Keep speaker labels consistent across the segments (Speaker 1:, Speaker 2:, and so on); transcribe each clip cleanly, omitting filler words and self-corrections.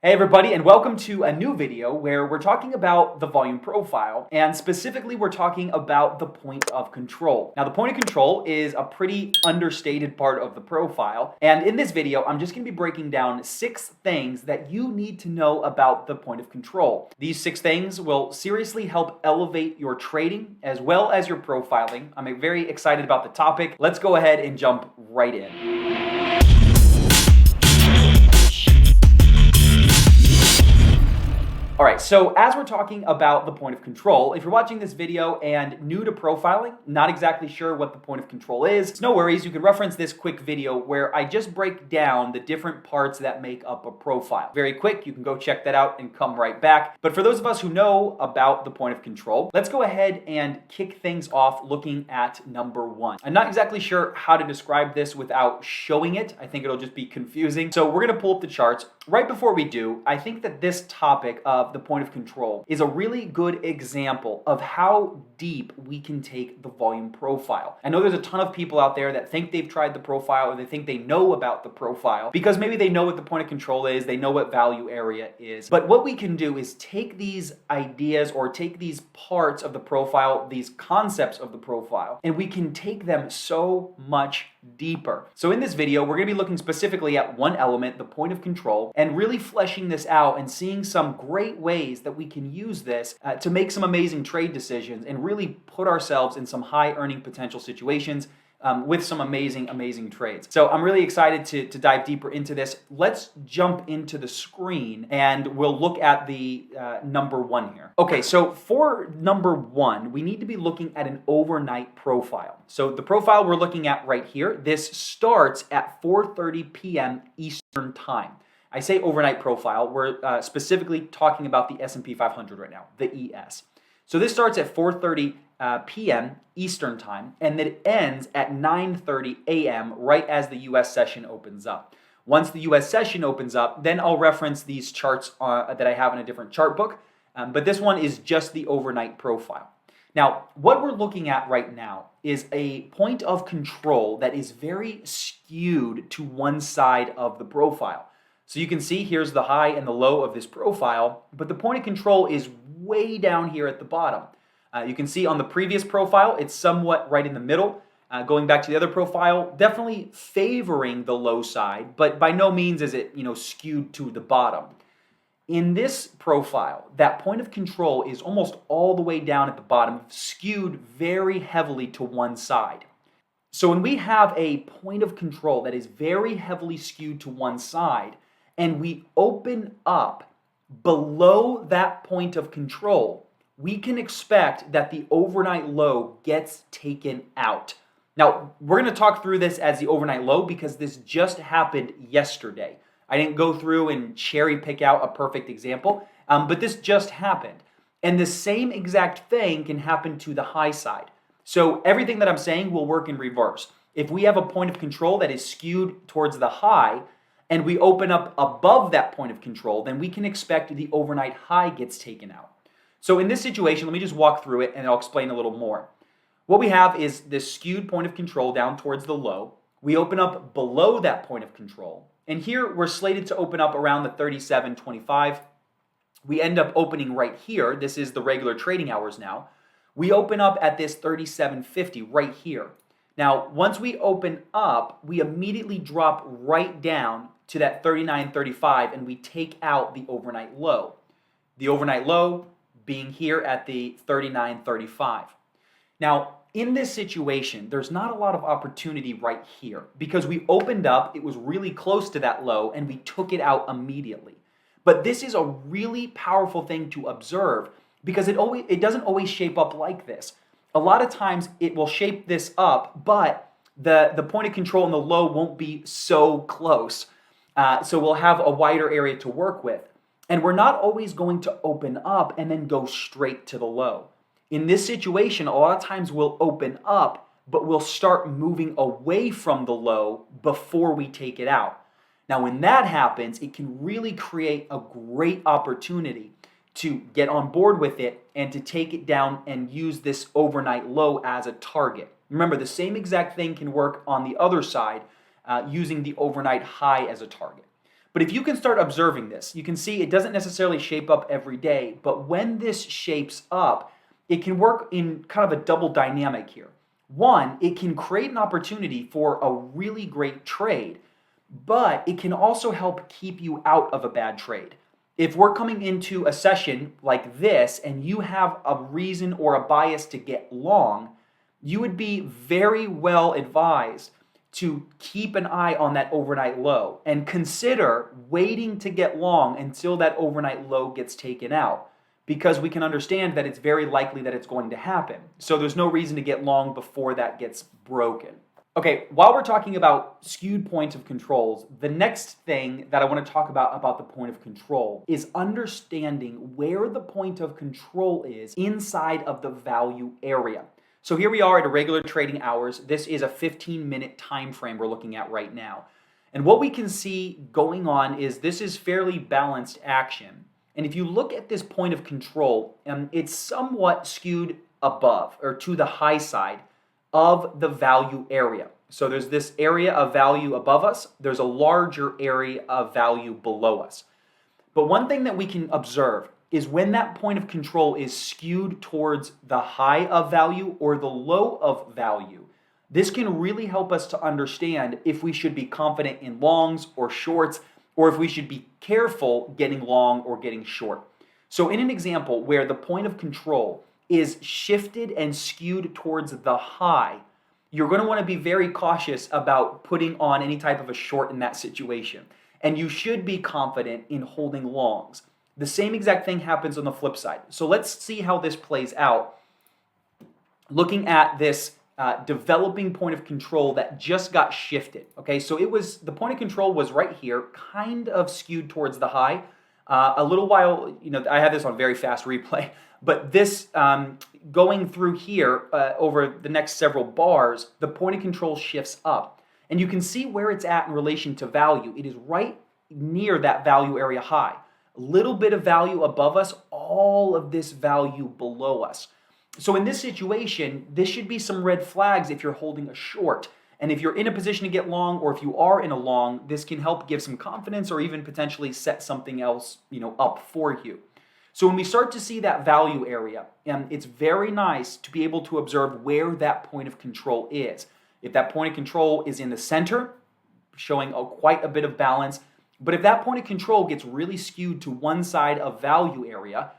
Speaker 1: Hey everybody, and welcome to a new video where we're talking about the volume profile, and specifically we're talking about the point of control. Now the point of control is a pretty understated part of the profile, and in this video I'm just going to be breaking down 6 things that you need to know about the point of control. These 6 things will seriously help elevate your trading as well as your profiling. I'm very excited about the topic. Let's go ahead and jump right in. All right, so as we're talking about the point of control, if you're watching this video and new to profiling, not exactly sure what the point of control is, it's no worries. You can reference this quick video where I just break down the different parts that make up a profile. Very quick, you can go check that out and come right back. But for those of us who know about the point of control, let's go ahead and kick things off looking at number 1. I'm not exactly sure how to describe this without showing it. I think it'll just be confusing. So we're gonna pull up the charts. Right before we do, I think that this topic of the point of control is a really good example of how deep we can take the volume profile. I know there's a ton of people out there that think they've tried the profile or they think they know about the profile because maybe they know what the point of control is, they know what value area is. But what we can do is take these ideas or take these parts of the profile, these concepts of the profile, and we can take them so much deeper. So in this video, we're going to be looking specifically at one element, the point of control, and really fleshing this out and seeing some great ways that we can use this to make some amazing trade decisions and really put ourselves in some high earning potential situations with some amazing trades. So I'm really excited to dive deeper into this. Let's jump into the screen and we'll look at the number 1 here. Okay, so for number 1, we need to be looking at an overnight profile. So the profile we're looking at right here, this starts at 4:30 p.m. Eastern time. I say overnight profile, we're specifically talking about the S&P 500 right now, the ES. So this starts at 4:30 p.m. Eastern time, and it ends at 9:30 a.m. right as the U.S. session opens up. Once the U.S. session opens up, then I'll reference these charts that I have in a different chart book, but this one is just the overnight profile. Now, what we're looking at right now is a point of control that is very skewed to one side of the profile. So you can see here's the high and the low of this profile, but the point of control is way down here at the bottom. You can see on the previous profile, it's somewhat right in the middle. Going back to the other profile, definitely favoring the low side, but by no means is it, skewed to the bottom. In this profile, that point of control is almost all the way down at the bottom, skewed very heavily to one side. So when we have a point of control that is very heavily skewed to one side, and we open up below that point of control, we can expect that the overnight low gets taken out. Now, we're going to talk through this as the overnight low because this just happened yesterday. I didn't go through and cherry pick out a perfect example, but this just happened. And the same exact thing can happen to the high side. So everything that I'm saying will work in reverse. If we have a point of control that is skewed towards the high, and we open up above that point of control, then we can expect the overnight high gets taken out. So in this situation, let me just walk through it and I'll explain a little more. What we have is this skewed point of control down towards the low. We open up below that point of control. And here we're slated to open up around the 37.25. We end up opening right here. This is the regular trading hours now. We open up at this 37.50 right here. Now, once we open up, we immediately drop right down to that 39.35 and we take out the overnight low. The overnight low being here at the 39.35. Now, in this situation, there's not a lot of opportunity right here because we opened up, it was really close to that low and we took it out immediately. But this is a really powerful thing to observe because it doesn't always shape up like this. A lot of times it will shape this up, but the point of control and the low won't be so close. So we'll have a wider area to work with. And we're not always going to open up and then go straight to the low. In this situation, a lot of times we'll open up, but we'll start moving away from the low before we take it out. Now, when that happens, it can really create a great opportunity to get on board with it and to take it down and use this overnight low as a target. Remember, the same exact thing can work on the other side using the overnight high as a target. But if you can start observing this, you can see it doesn't necessarily shape up every day, but when this shapes up, it can work in kind of a double dynamic here. One, it can create an opportunity for a really great trade, but it can also help keep you out of a bad trade. If we're coming into a session like this and you have a reason or a bias to get long, you would be very well advised to keep an eye on that overnight low and consider waiting to get long until that overnight low gets taken out, because we can understand that it's very likely that it's going to happen. So there's no reason to get long before that gets broken. Okay, while we're talking about skewed points of controls, the next thing that I want to talk about the point of control is understanding where the point of control is inside of the value area. So here we are at irregular trading hours. This is a 15-minute time frame we're looking at right now. And what we can see going on is this is fairly balanced action. And if you look at this point of control, it's somewhat skewed above or to the high side of the value area. So there's this area of value above us. There's a larger area of value below us. But one thing that we can observe is when that point of control is skewed towards the high of value or the low of value, this can really help us to understand if we should be confident in longs or shorts, or if we should be careful getting long or getting short. So in an example where the point of control is shifted and skewed towards the high, you're going to want to be very cautious about putting on any type of a short in that situation. And you should be confident in holding longs. The same exact thing happens on the flip side. So let's see how this plays out. Looking at this developing point of control that just got shifted. Okay, so the point of control was right here, kind of skewed towards the high. A little while, I have this on very fast replay, but this going through here over the next several bars, the point of control shifts up. And you can see where it's at in relation to value. It is right near that value area high. A little bit of value above us, all of this value below us. So in this situation, this should be some red flags if you're holding a short. And if you're in a position to get long, or if you are in a long, this can help give some confidence or even potentially set something else, up for you. So when we start to see that value area, it's very nice to be able to observe where that point of control is. If that point of control is in the center, showing quite a bit of balance, but if that point of control gets really skewed to one side of value area,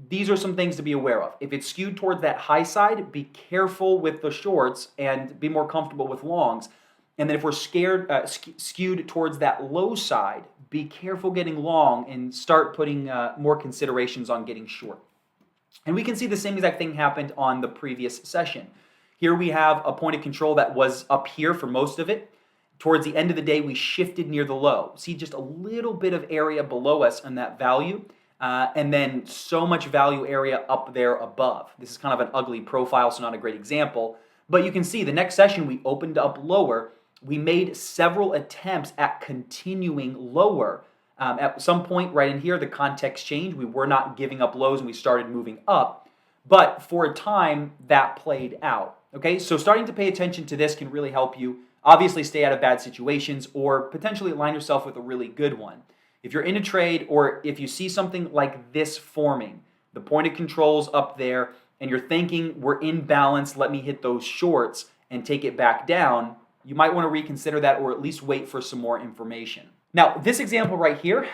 Speaker 1: these are some things to be aware of. If it's skewed towards that high side, be careful with the shorts and be more comfortable with longs. And then if we're skewed towards that low side, be careful getting long and start putting more considerations on getting short. And we can see the same exact thing happened on the previous session. Here we have a point of control that was up here for most of it. Towards the end of the day, we shifted near the low. See just a little bit of area below us on that value. And then so much value area up there above. This is kind of an ugly profile, so not a great example. But you can see the next session we opened up lower. We made several attempts at continuing lower. At some point right in here, the context changed. We were not giving up lows and we started moving up. But for a time, that played out. Okay, so starting to pay attention to this can really help you obviously stay out of bad situations or potentially align yourself with a really good one. If you're in a trade or if you see something like this forming, the point of control's up there and you're thinking we're in balance, let me hit those shorts and take it back down, you might want to reconsider that or at least wait for some more information. Now, this example right here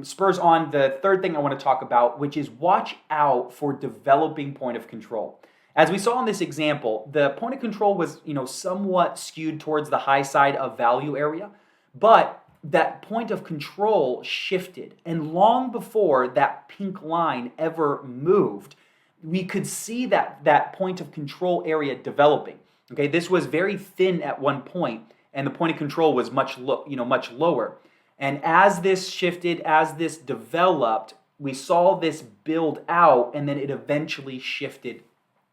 Speaker 1: spurs on the third thing I want to talk about, which is watch out for developing point of control. As we saw in this example, the point of control was, somewhat skewed towards the high side of value area, but that point of control shifted. And long before that pink line ever moved, we could see that point of control area developing. Okay, this was very thin at one point, and the point of control was much lower. And as this shifted, as this developed, we saw this build out, and then it eventually shifted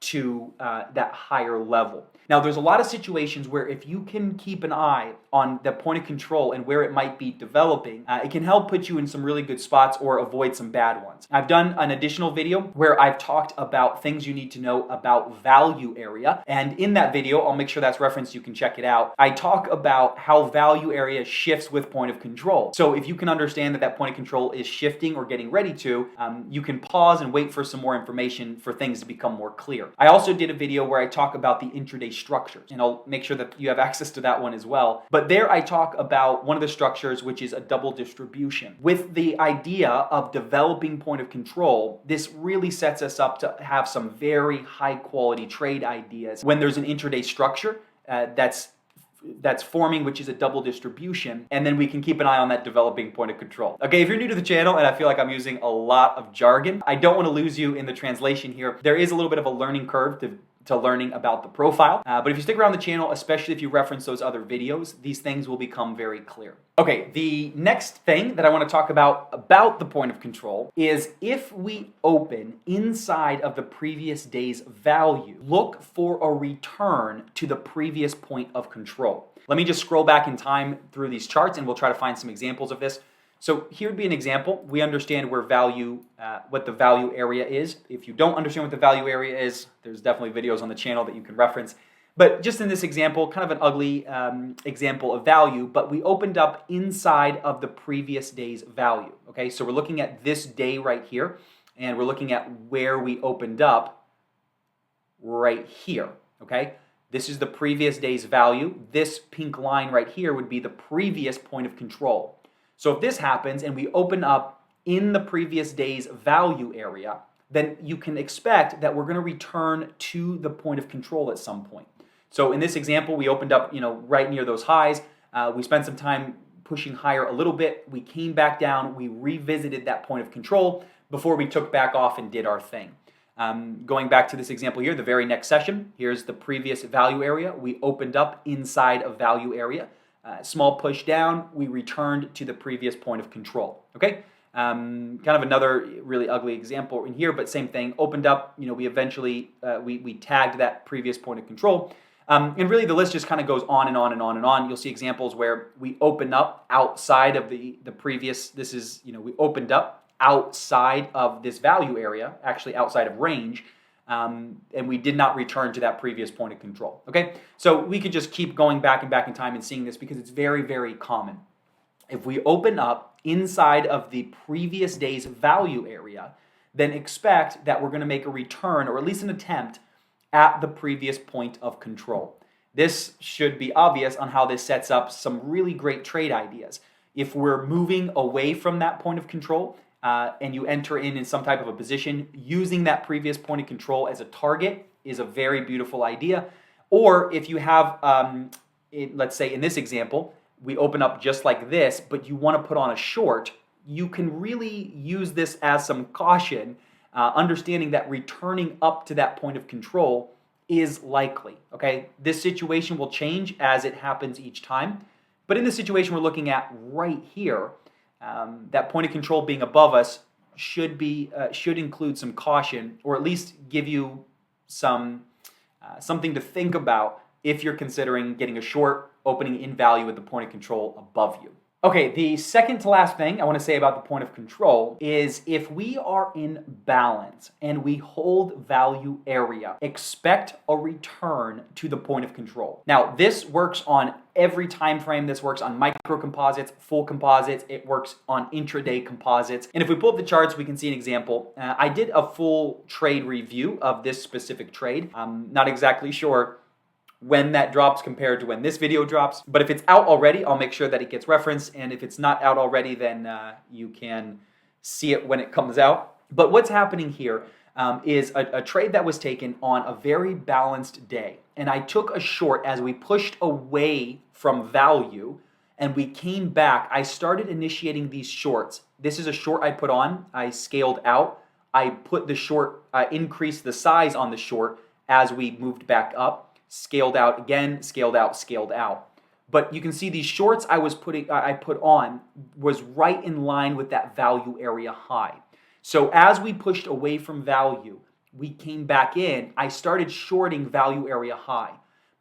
Speaker 1: to that higher level. Now, there's a lot of situations where if you can keep an eye on the point of control and where it might be developing, it can help put you in some really good spots or avoid some bad ones. I've done an additional video where I've talked about things you need to know about value area. And in that video, I'll make sure that's referenced, you can check it out. I talk about how value area shifts with point of control. So if you can understand that that point of control is shifting or getting ready to, you can pause and wait for some more information for things to become more clear. I also did a video where I talk about the intraday structures, and I'll make sure that you have access to that one as well. But there I talk about one of the structures, which is a double distribution. With the idea of developing point of control, this really sets us up to have some very high quality trade ideas when there's an intraday structure that's forming, which is a double distribution, and then we can keep an eye on that developing point of control. Okay, if you're new to the channel and I feel like I'm using a lot of jargon, I don't want to lose you in the translation here. There is a little bit of a learning curve to learning about the profile, but if you stick around the channel, especially if you reference those other videos, these things will become very clear. Okay, the next thing that I want to talk about the point of control is if we open inside of the previous day's value, look for a return to the previous point of control. Let me just scroll back in time through these charts and we'll try to find some examples of this. So here would be an example. We understand where what the value area is. If you don't understand what the value area is, there's definitely videos on the channel that you can reference. But just in this example, kind of an ugly example of value, but we opened up inside of the previous day's value. Okay, so we're looking at this day right here, and we're looking at where we opened up right here. Okay, this is the previous day's value. This pink line right here would be the previous point of control. So if this happens and we open up in the previous day's value area, then you can expect that we're going to return to the point of control at some point. So in this example, we opened up, right near those highs. We spent some time pushing higher a little bit. We came back down. We revisited that point of control before we took back off and did our thing. Going back to this example here, the very next session, here's the previous value area. We opened up inside of value area. Small push down, we returned to the previous point of control. Okay, kind of another really ugly example in here, but same thing. Opened up, we eventually we tagged that previous point of control, and really the list just kind of goes on and on and on and on. You'll see examples where we open up outside of the previous. This is we opened up outside of this value area, actually outside of range. And we did not return to that previous point of control. Okay, so we could just keep going back and back in time and seeing this because it's very, very common. If we open up inside of the previous day's value area, then expect that we're going to make a return or at least an attempt at the previous point of control. This should be obvious on how this sets up some really great trade ideas. If we're moving away from that point of control, and you enter in some type of a position, using that previous point of control as a target is a very beautiful idea. Or if you have, let's say in this example, we open up just like this, but you want to put on a short, you can really use this as some caution, understanding that returning up to that point of control is likely. Okay, this situation will change as it happens each time. But in the situation we're looking at right here, that point of control being above us should include some caution, or at least give you something to think about if you're considering getting a short opening in value with the point of control above you. Okay, the second to last thing I want to say about the point of control is if we are in balance and we hold value area, expect a return to the point of control. Now, this works on every time frame. This works on micro composites, full composites. It works on intraday composites. And if we pull up the charts, we can see an example. I did a full trade review of this specific trade. I'm not exactly sure when that drops compared to when this video drops. But if it's out already, I'll make sure that it gets referenced. And if it's not out already, then you can see it when it comes out. But what's happening here is a trade that was taken on a very balanced day. And I took a short as we pushed away from value and we came back. I started initiating these shorts. This is a short I put on. I scaled out. I put the short, increased the size on the short as we moved back up. Scaled out again, scaled out, scaled out. But you can see these shorts I put on was right in line with that value area high. So as we pushed away from value, we came back in. I started shorting value area high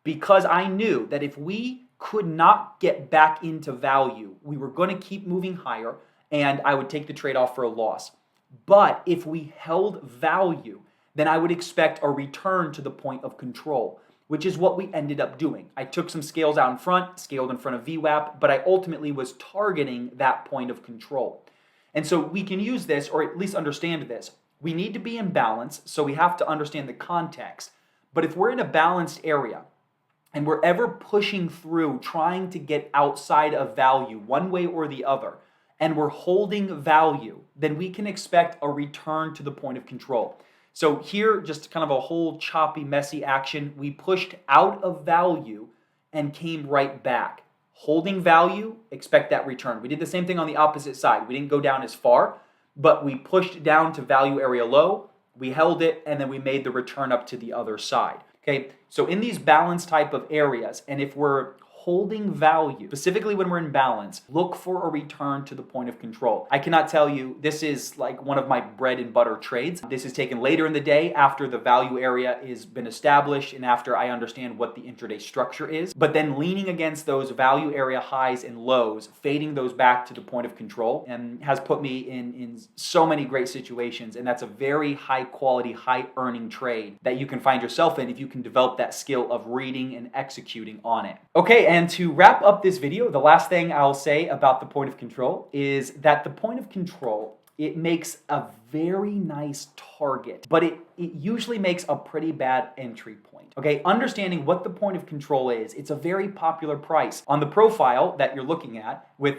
Speaker 1: because I knew that if we could not get back into value. We were going to keep moving higher, and I would take the trade-off for a loss. But if we held value, then I would expect a return to the point of control, which is what we ended up doing. I took some scales out in front, scaled in front of VWAP, but I ultimately was targeting that point of control. And so we can use this, or at least understand this. We need to be in balance, so we have to understand the context. But if we're in a balanced area, and we're ever pushing through, trying to get outside of value one way or the other, and we're holding value, then we can expect a return to the point of control. So here, just kind of a whole choppy, messy action. We pushed out of value and came right back. Holding value, expect that return. We did the same thing on the opposite side. We didn't go down as far, but we pushed down to value area low, we held it, and then we made the return up to the other side. Okay, so in these balance type of areas, and if we're holding value, specifically when we're in balance, look for a return to the point of control. I cannot tell you, this is like one of my bread and butter trades. This is taken later in the day after the value area has been established and after I understand what the intraday structure is. But then leaning against those value area highs and lows, fading those back to the point of control, and has put me in so many great situations. And that's a very high quality, high earning trade that you can find yourself in if you can develop that skill of reading and executing on it. Okay, and to wrap up this video, the last thing I'll say about the point of control is that the point of control, it makes a very nice target, but it usually makes a pretty bad entry point. Okay, understanding what the point of control is, it's a very popular price. On the profile that you're looking at, with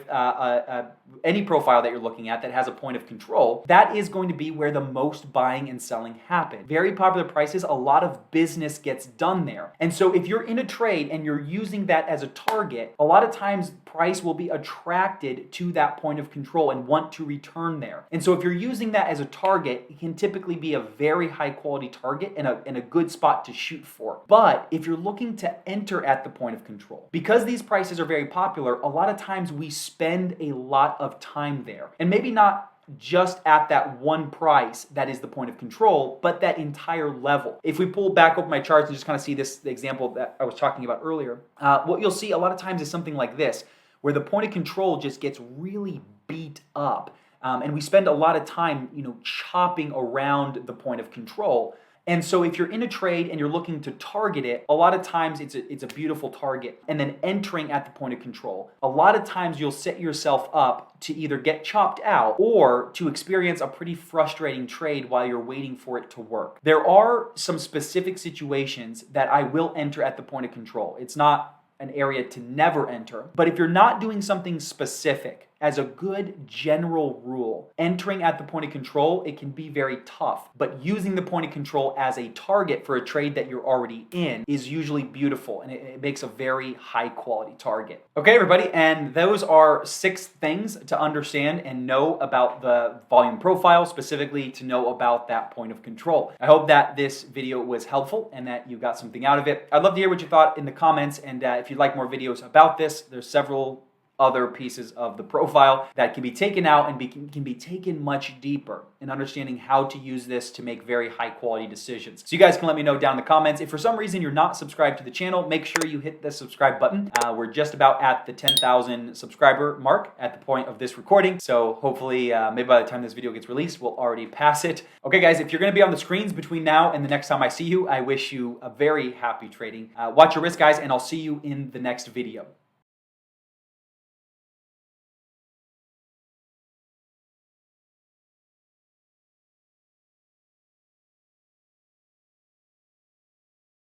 Speaker 1: any profile that you're looking at that has a point of control, that is going to be where the most buying and selling happen. Very popular prices, a lot of business gets done there. And so if you're in a trade and you're using that as a target, a lot of times price will be attracted to that point of control and want to return there. And so if you're using that as a target, it can typically be a very high quality target and a good spot to shoot for. But if you're looking to enter at the point of control, because these prices are very popular, a lot of times we spend a lot of time there. And maybe not just at that one price that is the point of control, but that entire level. If we pull back up my charts and just kind of see this, the example that I was talking about earlier, what you'll see a lot of times is something like this, where the point of control just gets really beat up. And we spend a lot of time, chopping around the point of control. And so if you're in a trade and you're looking to target it, a lot of times it's a beautiful target. And then entering at the point of control, a lot of times you'll set yourself up to either get chopped out or to experience a pretty frustrating trade while you're waiting for it to work. There are some specific situations that I will enter at the point of control. It's not an area to never enter. But if you're not doing something specific, as a good general rule, entering at the point of control, it can be very tough. But using the point of control as a target for a trade that you're already in is usually beautiful, and it makes a very high quality target. Okay, everybody, and those are 6 things to understand and know about the volume profile, specifically to know about that point of control. I hope that this video was helpful and that you got something out of it. I'd love to hear what you thought in the comments, and if you'd like more videos about this, there's several other pieces of the profile that can be taken out and can be taken much deeper in understanding how to use this to make very high quality decisions. So you guys can let me know down in the comments. If for some reason you're not subscribed to the channel, make sure you hit the subscribe button. We're just about at the 10,000 subscriber mark at the point of this recording. So hopefully maybe by the time this video gets released, we'll already pass it. Okay guys, if you're gonna be on the screens between now and the next time I see you, I wish you a very happy trading. Watch your risk guys, and I'll see you in the next video.